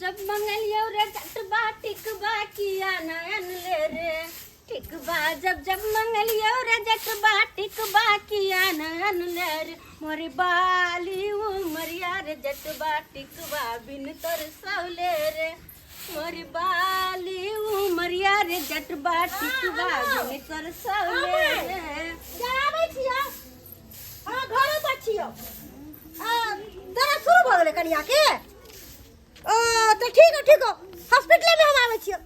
जब मंगलियो रे जटबा टिकबा किया नयन ले रे टिकबा जब मंगलियो रे जटबा टिकबा किया नयन ले रे मोरी बाली उमरिया रे जटबा टिकबा बिन तोर सौले रे मोरी बाली उमरिया रे जटबा टिकबा बिन तोर सौले रे जाबै छियो हां घरे पर छियो दरा शुरू भ गेलै कनिया के तो ठीक है हॉस्पिटल में हम आवे छियो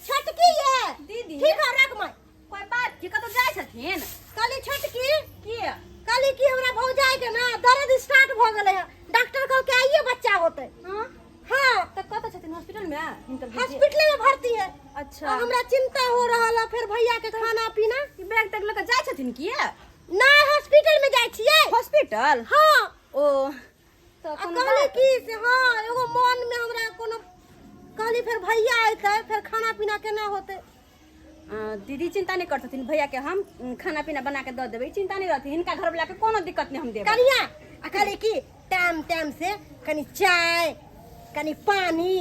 छटकी ये दीदी ठीक है रख मैं कोई बात की कतो जाय छथिन काली छटकी की काली की हमरा भौजाई के ना दर्द स्टार्ट भ गेलै है डॉक्टर कहल के आइए बच्चा होतै हां हां त कतो छथिन हॉस्पिटल में इनकर हॉस्पिटल में भर्ती है अच्छा हमरा चिंता हो रहल है फिर भैया के खाना पीना बैग तक लेके जाय छथिन की ना हॉस्पिटल में जाय छियै हॉस्पिटल हां ओ तो कहली की से हां एगो मन में हमरा कोनो कहली फिर भैया आइतै फिर खाना पीना केना होतै दीदी चिंता नहीं करथिन भैया के हम खाना पीना बना के द देबै चिंता नहीं रहती इनका घर वाला के कोनो दिक्कत नहीं हम देबै कनिया कहली की टाइम से कनी चाय कनी पानी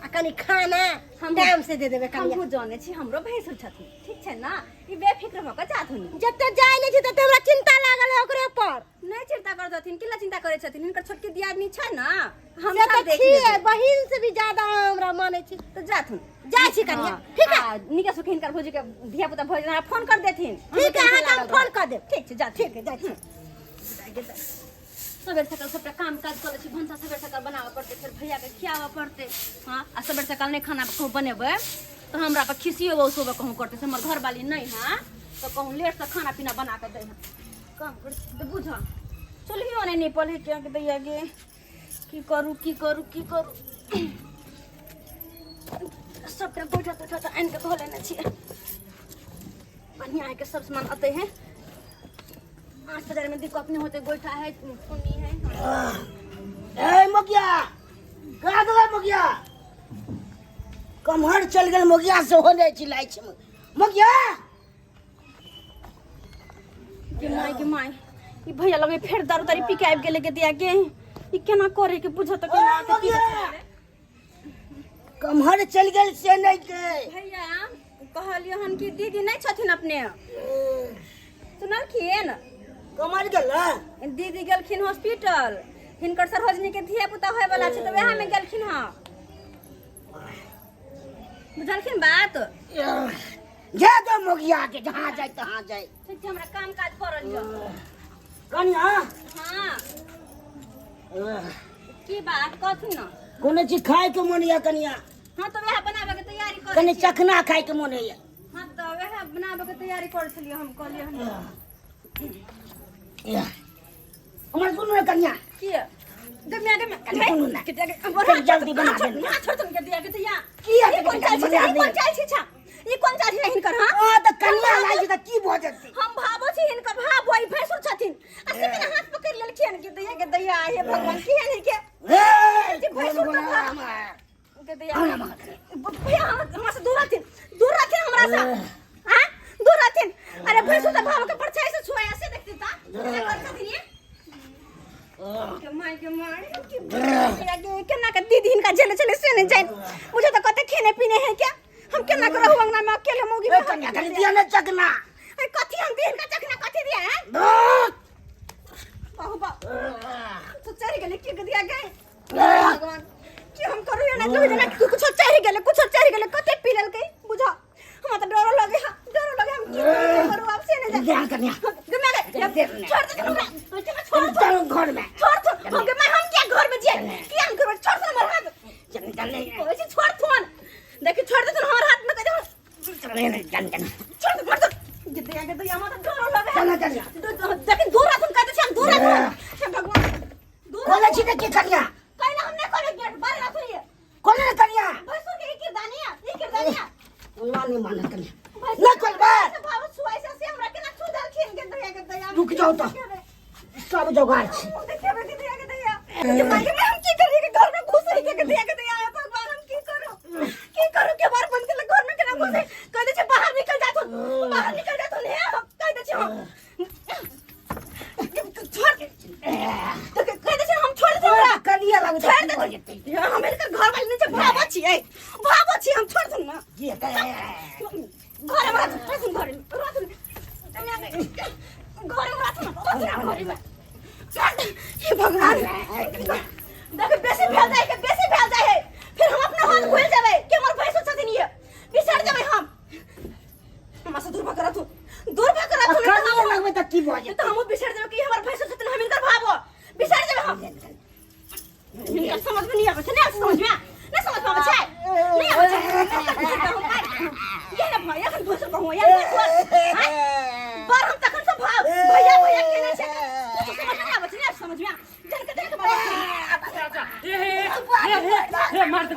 आ कनी खाना हम टाइम से दे देबे कनिया हमहु जाने छी हमरो भैंसुर छथिन ठीक छै ना ई बेफिक्र भ के जाथुन जते जाय नै छी तते हमरा चिंता लागल है ओकरे पर नहीं चिंता करथिन किला चिंता करे छथिन इनकर छोटकी दियादनी छै ना हम से सब तो देख छियै बहिन से भी ज्यादा हमरा माने छी तो जाथुन जाय छी कनिया ठीक है निका सुखी इनकर भौजी के धिया पुता भौजी हमरा फोन कर देथिन ठीक है हां हम फोन कर देब ठीक छै जा ठीक है जाय छी सवेर सकाल सबटा काम काज करे छी भंसा सवेर सकाल बनावे पड़ते फिर भैया के खियावे पड़ते हां आ सवेर सकाल नहीं खाना को बनेबे तो हमरा पर खिसियो वो सोबे कहूं करते से हमर घर वाली नहीं हां तो कहूं लेट से खाना पीना बना के दे काम कर तो बुझा चलियो नहीं निपल है क्या के दैया गे की करू सबटा गोटा तो आन के धो लेना छी बढ़िया है के सब सामान आते हैं 8000 में दिक्कत नहीं होते गोइठा है सुनी है ए मोगिया का गला मोगिया कमहर चल गेल मोगिया से हो जाय चिल्लाय छै मोगिया के माय ई भैया लगे फेर दारू तारी पी के आबि गेले के दिया के ई केना करे के बुझ त केना के की कमहर चल गेल से नहीं के भैया कहलियो हन कि दीदी नहीं छथिन अपने सुनलखिन कमर गेल दीदी गेलखिन हॉस्पिटल हिनकर सरोजनी के धिया पुता होय वाला छै त वहां में गेलखिन हां बुझलखिन बात जा दो मोगिया के जहां जाय तहां जाय ठीक छै हमरा काम काज करल जा कनिया हां की बात कथु ना कोनो चीज खाए के मन या कनिया हां तो वह बनावे के तैयारी कर कनी चखना खाए के मन है हां तो वह बनावे के तैयारी कर छलियो हम कहलियो हम या हमर सुनो कनिया की दमिया सुनू के जल्दी बना दे ना छोड़ तुम के दिया के तैया की ये कौन चाल छी कौन चाल छी छा ये कौन चाल छी हिनकर हां आ त कनिया लागी त की भ जती हम भाबो छी हिनकर भाब होई भैंसुर छथिन आ से बिना हाथ पकड़ लेलखिन के दैया हे भगवान की है के ए भैंसुर के दैया भैया हमरा से दूर रहथिन हमरा से हां दूर रहथिन अरे भैंसुर त भाव के परछाई से छुआ ऐसे देखती ता कर छथिन ये के माय की केना के दीदी हिनका झेले चले से नहीं जाए मुझे तो कते खेने पीने है क्या हम केना के रहू अंगना में अकेले मोगी में कनिया खाली दिया ने चखना अरे कथी हम दिन का चखना कथी दिया है बाबू बा तो चढ़ गेले की दिया गए भगवान की हम करू ना दो जना कुछ चढ़ गेले कते पी लेल के बुझा हम तो डरो लगे हम की करू अब से नहीं ध्यान कनिया छोड़ दे छोड़ घर में छोड़ हम क्या घर में जिए की हम घर छोड़ दे हमर हाथ चल चल ओए छोड़ फोन देखि छोड़ दे हमर हाथ में कह चल छोड़ दे मत के दिया मत डरो लगे चल देखि दूर रखन कहते छी हम दूर रखन हे भगवान दूर कोले छी के कनिया कहना हमने करे गेट बाहर रख लिए कोले कनिया भैंसुर के किरदानिया माने माने कनिया ना कोल बात बाबू छुआई से हमरा केना छू दलखिन के दया रुक जाओ तो सब जोगाड़ छी देखिए बेटी दिया के दया के मांगे में हम की करिए के घर में घुस रही के दिया के दया है भगवान हम की करू के बार बंद के घर में केना घुसे कह दे छ बाहर निकल जा तो ले कह दे छ छोड़ तो कह दे छ हम छोड़ दे कनिया लग छोड़ दे हम इनका घर वाले नीचे भागो छी ए भागो छी हम छोड़ दूं ना ये करे घर में रात सुन घर में रात घर में रात ना ये भगवान देख बेसी फैल जाए है फिर हम अपना हाथ भूल जावे कि हमर पैसा छथिन ये बिसर जावे हम हमरा से दूर भकरा तू खाने लगबे त की भऽ तो हम बिसर जावे कि हमर पैसा छथिन हम इनकर भाबो बिसर जावे हम ये समझ में नहीं आवे छै नहीं समझ में नहीं समझ में आवे छै नहीं आवे छै ये ना भाई अखन दोसर कहूं यार पर हम तखन से भाव भैया केने छै तो समझ में आवे छै नहीं समझ में जन के देख बाबा ए मार दे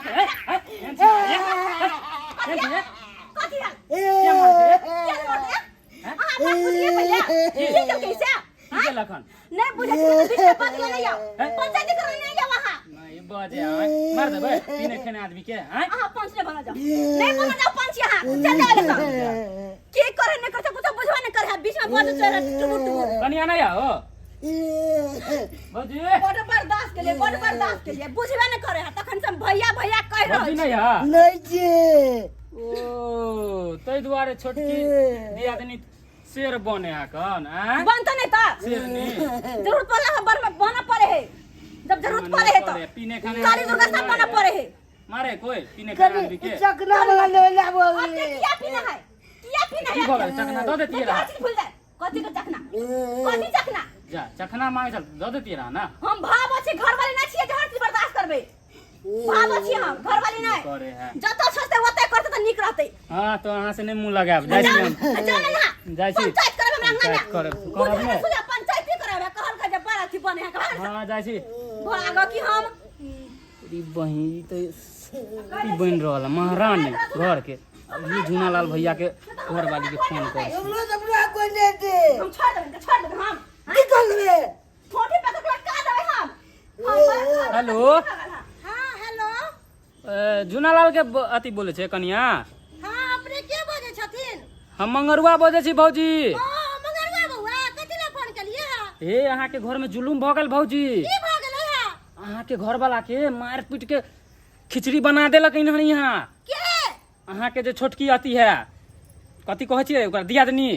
कथि हाल क्या मार दे क्या मार दे हां बुझिए भैया ये तो कैसे ये लखन नहीं बुझे बीच में बात नहीं आओ पंचायत करने नहीं जाओ वहां नहीं बाजे मार दे भाई तीन खेने आदमी के हैं हां पंच ने बना जाओ नहीं बना जाओ पंच यहां चल जाओ लेकर के करे नहीं करते कुछ बुझवा नहीं करे बीच में बात चल टुटुट कनिया नहीं आओ बाजी बड़ बर्दाश्त के लिए बुझबे नहीं करे तखन से भैया कह रहल बाजी नहीं आ नहीं जे ओ तै दुआरे छोटकी दियादनी शेर बने आ कन हैं बनता नहीं था शेर नहीं जरूरत पड़ला है बर में बना पड़े है जब जरूरत पड़े है तो पीने खाने काली दुर्गा सब बना पड़े है मारे कोई पीने खाने आदमी के चकना वाला ले ले और क्या पीना है की भगल चखना दो देती रहा भूल जाए कथि का चखना जा चखना मांगे चल दो देती रहा ना हम भाव अछि घर वाली ना छिए जहर से बर्दाश्त करबे भाव अछि हम घर वाली नहीं करे है जत सोचते ओते करते त निक रहते हां तो अहाँ से नहीं मुंह लगाब जाय छी हम जाने ना जाय छी पंचायत करबे हमरा अंगना में करब ने सुया पंचायत ही करबे कहल का जब बड़ा थी बने है हां जाय छी भागो कि हम री बही तो ई बन रहल महारानी घर के अभी झूनालाल भैया के घर वाली के फोन कर हमरो सबरा कोई दे दे हम छोड़ देबे हम निकल रे छोटी पे तो लटका देबे हम हेलो हां हेलो झूनालाल के अति बोले छे कनिया हां अपने के बजे छथिन हम मंगरुआ बजे छी भौजी ओ मगरवा बउआ कथि ला फोन कलिए हे अहाँ के घर में जुलुम भ गेल भौजी की भ गेलै है अहाँ के घर वाला के मार पीट के खिचड़ी बना देलक इन्हनी यहाँ के अहाँ के जो छोटकी अति है कथी कहै छियै ओकरा दियादनी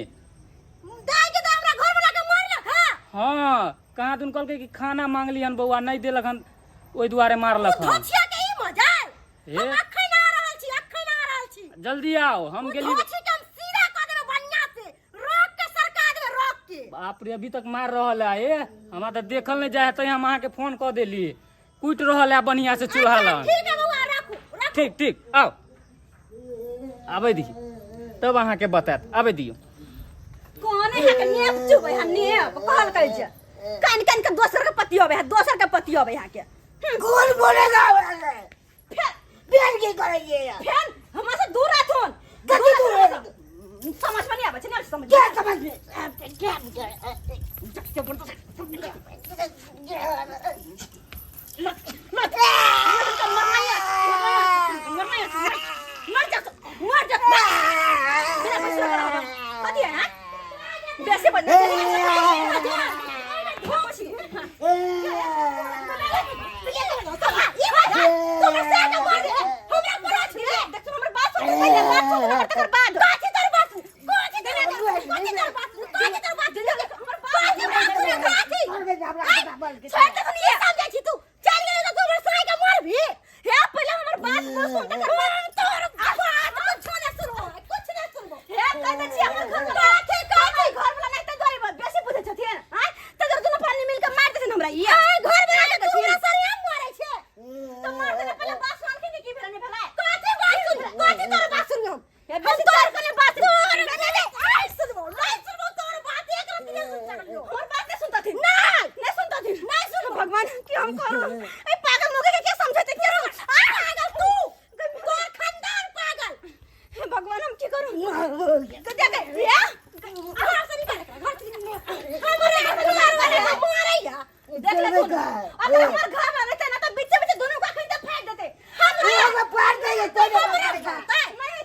दाई के हमरा घर वाला के मारलक है हाँ कहाँ दुन कहलकै कि खाना मांगली हन बउआ नहीं देलक हन ओहि दुआरे मारलक हन धोछिया के ई मजाल हे हम अखन आ रहल छी जल्दी आओ हम गेली धोछी के हम सीधा क देबे बढ़िया से रोक के सरका देबे रोक के बाप रे अभी तक मार रहल है हमरा तो देखल नहीं जाए तो हम अहाँ के फोन कऽ देली कुट रहल है बढ़िया से चूल्हा लग ठीक है बउआ रखू ठीक आओ आबे दी तब अहाँ के बतात आबे दियो कौन है के नेप चुबे है नेप कहल कहै छै कान के दोसर के पति होबे है दोसर के पति होबे है के कौन बोलेगा वाले फिर बेन की करेंगे यार फिर हमरा से दूर रहथुन कथी दूर है समझ में नहीं आवे छै नहीं समझ क्या समझ में भगवान की हम करो ए पागल लोगे के क्या समझते क्या पागल तू तोर खानदान पागल हे भगवान हम की करूं तो क्या कर या घर से निकल घर से निकल हमारे घर वाले हम मारे या देख ले तू अगर हमारे घर वाले थे ना तो बीच बीच दोनों को खरीद फेंक देते हम पार देंगे तो नहीं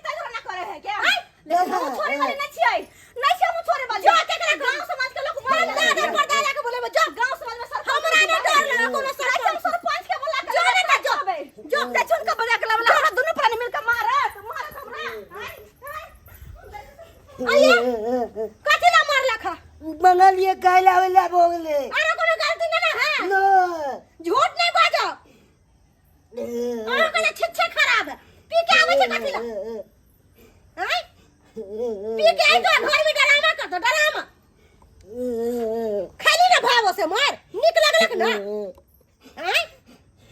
तगड़ा ना करे है क्या लेकिन हम छोरे वाले नहीं छिए नहीं छिए हम छोरे वाले जो के करे गांव समाज के लोग मार दे पर्दा लगा बोले जो गांव समाज में सर हमरा नहीं डर लगा कोनो सरपंच के बोला जो नहीं ना जो देखो उनका बजा के ला लिए कहला वाला बोगले अरे कोनो गलती ना है नो झूठ नहीं बाजो और कने छिछे खराब है पी के आवे छे कथि ला हैं पी के आई तो घर में डरामा कर दो डरामा खाली ना भावो से मार निक लगलक ना हैं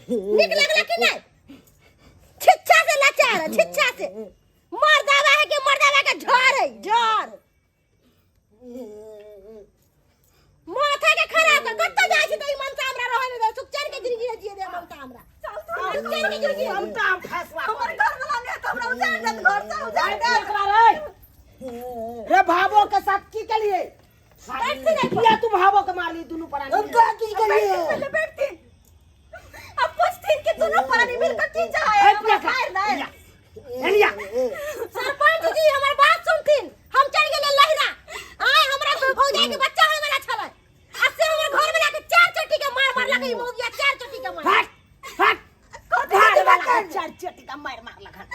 निक लगलक कि नहीं छिछा से लाचार है छिछा से मर दावा है कि मर दावा का झड़ है झड़ माथा के खराब कर कत्ता जाय छी त मन हमरा रहने दे सुचर के जिंदगी जिए दे मन हमरा सुचर के जिंदगी हम काम फैसला हमर घर वाला ने हमरा उजाड़ दे घर से उजाड़ दे एकरा रे भावो के साथ की के लिए बैठती नहीं किया तू भावो के मार ली दोनों परानी हम का की के लिए पहले बैठती अब पूछती कि दोनों परानी मिलकर की चाहे हमरा खाए ना एलिया सरपंच जी हमर बात सुनथिन हम चल गेले लहरा आय हमरा भौजाई के बच्चा होय वाला छले असे हमर घर में लाके चार चोटी के मार मार लगे मौगिया चार चोटी के मार फट घर वाला चार चोटी का मार मार लखन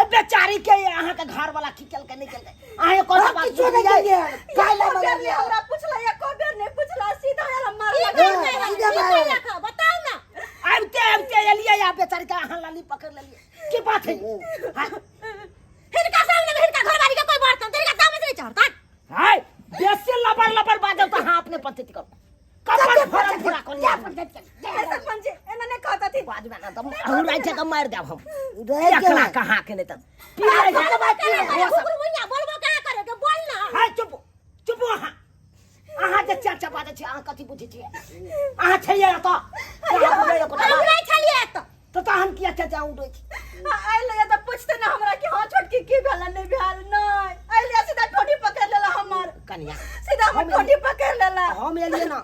अब बेचारी के यहां के घर वाला खिचल के निकल गए आए कोन बात सुन जाइए काला मगर हमरा पूछला एको बेर नहीं पूछला सीधा वाला मार लगा बताओ ना अब एलिया या बेचारी का हां लाली पकड़ लेलिए की बात है हिनका सामने में हिनका घरवाली का कोई बात नहीं तेरे का सामने से चढ़ता हाय बेसी लबर लबर बाजो तो हां अपने पति को कपड़ फरा फरा कर लिया सरपंच एना ने कहता थी बाज में ना तुम हुराई से का मार देब हम एकला कहां के नहीं तब पीले का बात करे गुरुमुनिया बोलबो का करे के बोल ना हाय चुप चुप हां आहा जे चाचा बाजे छी आहा कथि बुझी छी आहा छैया तो हमरा छलिए तो हम किया चाचा उड़ै छी आइले त पूछते ना हमरा कि हां छोटकी की भेल नहीं भेल नहीं आइले सीधा ठोडी पकड़ लेला हमर कन्या सीधा हम ठोडी पकड़ लेला हम एलिए ना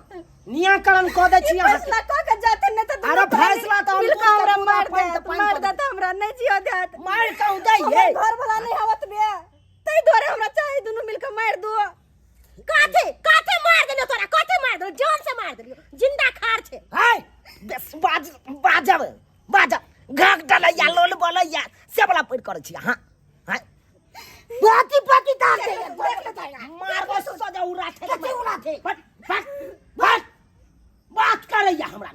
नियाकरण क दे छी आहा फैसला क के जाते न त अरे फैसला तो हम हमरा मार दे त हमरा नहीं जियो देत मार कहू दे ये घर वाला नहीं आवत बे तई दोरे हमरा चाहे दोनों मिलके मार दो काथे मार देलो तोरा काथे मार देलो जान से मार देलो जिंदा खार छे हाय बस बाजब घाक डाला या लोल बोला या से वाला पेट करे छी हां हाय बाती दाग दे मार बस सजा उड़ा थे फट बात करे या हमरा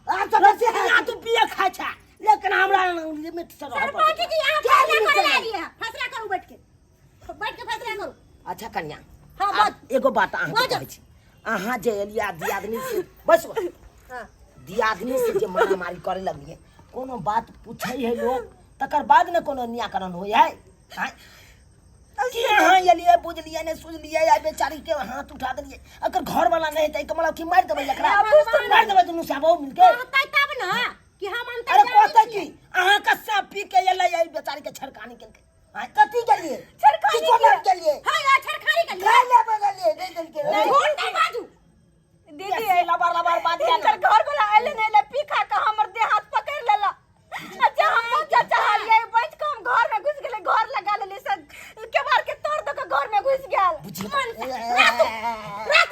आ तो बस ना तू पिए खा छा लेकिन हमरा लिमिट से रह सरपंच जी आप फैसला कर लागिए फैसला करू बैठ के फैसला करू अच्छा कन्या हां बात एगो बात अहाँ कहै छी अहाँ जे एलिया दियादनी से बस हां दियादनी से जे मारामारी करे लगलिए कोनो बात पूछै है लोग तकर बाद न कोनो निराकरण होय है कि हां एलिए बुझलिए ने सुझलिए या बेचारी के हाथ उठा देलिए अगर घर वाला नहीं तै कमला की मार देबै एकरा मार देबै दुनु साबो मिलके कहतै तब न कि हम अंतर अरे कहतै कि अहाँ का सांप पी के एलै या बेचारी के छड़कानी केलकै हां कथि के लिए छड़कानी के लिए हां या छड़खानी के लिए खा ले बगलिए नहीं देलकै झूठ नहीं बाजू दीदी लबर बात कर घर वाला आइले नहीं ले पीखा का हमर देह हाथ पकड़ लेला अच्छा हम पहुंचा चाहलिए बैठ के हम घर में घुस गेले घर लगा लेले सब के बार के तोड़ दो के घर में घुस गेल रात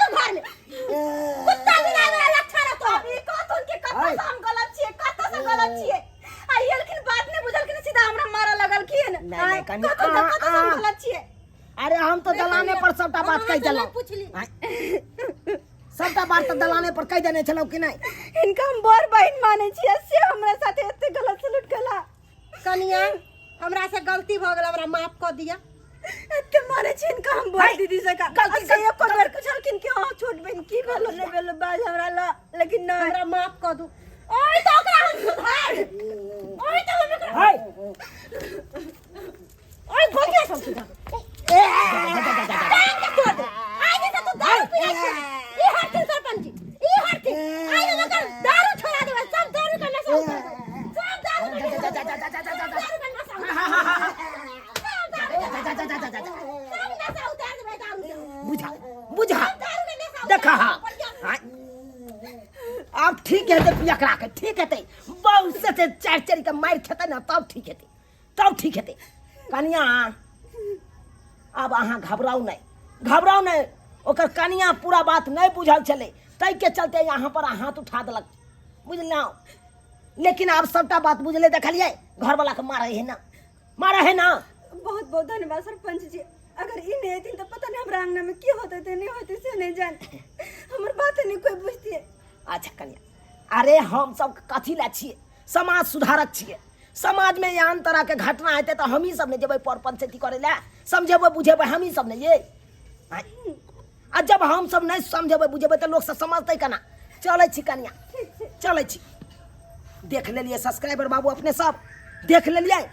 घर में कुत्ता बिना वाला लक्षण तो अभी कथन के कत्ता से हम गलत छिए कत्ता से गलत छिए आई लेकिन बात नहीं बुझल कि सीधा हमरा मारा लगल खिन नहीं कन्या कत्ता से हम गलत छिए अरे हम तो दलाने पर सबटा बात कह देलौ पूछली सबटा बात तो दलाने पर कह देने छलौ कि नहीं इनका हम बड़ बहन माने छिए से हमरा साथे एते गलत सलूट कला कनिया हमरा से गलती भ गेल हमरा माफ क दिया एते माने छी इनका हम बड़ दीदी से का गलती से एक बार पूछलखिन कि हां छोट बहन की भेलो नहीं भेलो बाज हमरा ला लेकिन नहीं हमरा माफ क दू ओए तो ओकरा हम सुधार ओए तो हम हाय ओए बोल के सब सुधार आगे से तू दारू पी ये हरती सरपंच जी ये हरती आगे मगर दारू छोड़ा दे सब दारू का नशा उतार दे सब दारू का नशा उतार दे बुझा देखा अब ठीक है पियकरा के ठीक है बहुत से चार चार के मार खेते ना तब ठीक है कनिया अब अहाँ घबराऊ नहीं ओकर कनिया पूरा बात नहीं बुझल चले तै के चलते यहाँ पर हाथ उठा देलक बुझलौ लेकिन आप सबटा बात बुझले देखलिए घर वाला के मारे है ना बहुत बहुत धन्यवाद सरपंच जी अगर ई नहीं थी तो पता नहीं हमरा अंगना में की होते थे नहीं होते से नहीं जाने हमर बात नहीं कोई बुझती है। अच्छा कन्या, अरे हम सब कथी ला छिए, समाज सुधारक छिए। समाज में यहाँ तरह के घटना हेतै तो हम ही सब ने जेबै पर पंचायती करे ला, समझेबै बुझेबै हम ही सब ने ये। आ जब हम सब नहीं समझेबै बुझेबै तो लोग सब समझतै केना। चलै छी कन्या, चलै छी। देख लेलिए सब्सक्राइबर बाबू अपने सब देख लेलिए।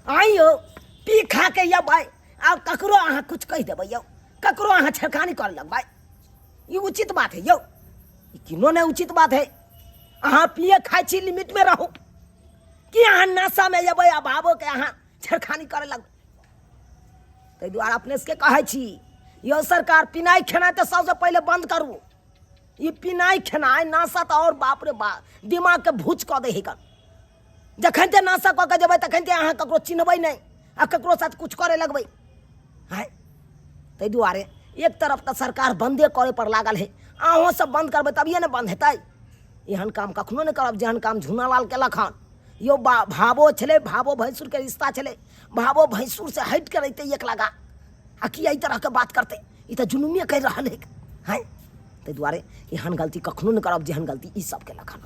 आइयो पी खा के ये भाई आब ककरो अहाँ कुछ कह देबै यौ, ककरो अहाँ छेड़खानी कर लगबै, ये उचित बात है यौ, ये किनो नहीं उचित बात है। अहाँ पिए खाइ छी लिमिट में रहू कि अहाँ नशा में जेबै आ बाबो के अहाँ छेड़खानी करे लगबै। ताहि दुआरे अपने से कहै छी यौ सरकार, पिनाइ खेनाइ तो सबसे पहले बंद करू। ये पिनाइ खेनाइ नशा तो और बाप रे बाप दिमाग के भूच कऽ दे हिकन। जखन ते नशा कऽ के जेबै तखन ते अहाँ ककरो चिन्हबै नहीं आ ककरो साथ कुछ करे लगबै है। ताहि दुआरे एक तरफ तो सरकार बंदे करे पर लागल है, अहों सब बंद करबै तभिए ने बंद हेतै। एहन काम कखनो नहीं करब जेहन काम झूनालाल केलक हन। यो भावो छलै, भावो भैंसुर के रिश्ता छलै, भावो भैंसुर से हट के रहितै एक लगा आ कि एहि तरह के बात करतै, ई तो जुलुमे कहि रहल है। ताहि दुआरे एहन गलती कखनो नहीं करब जेहन गलती ई सब केलक हन।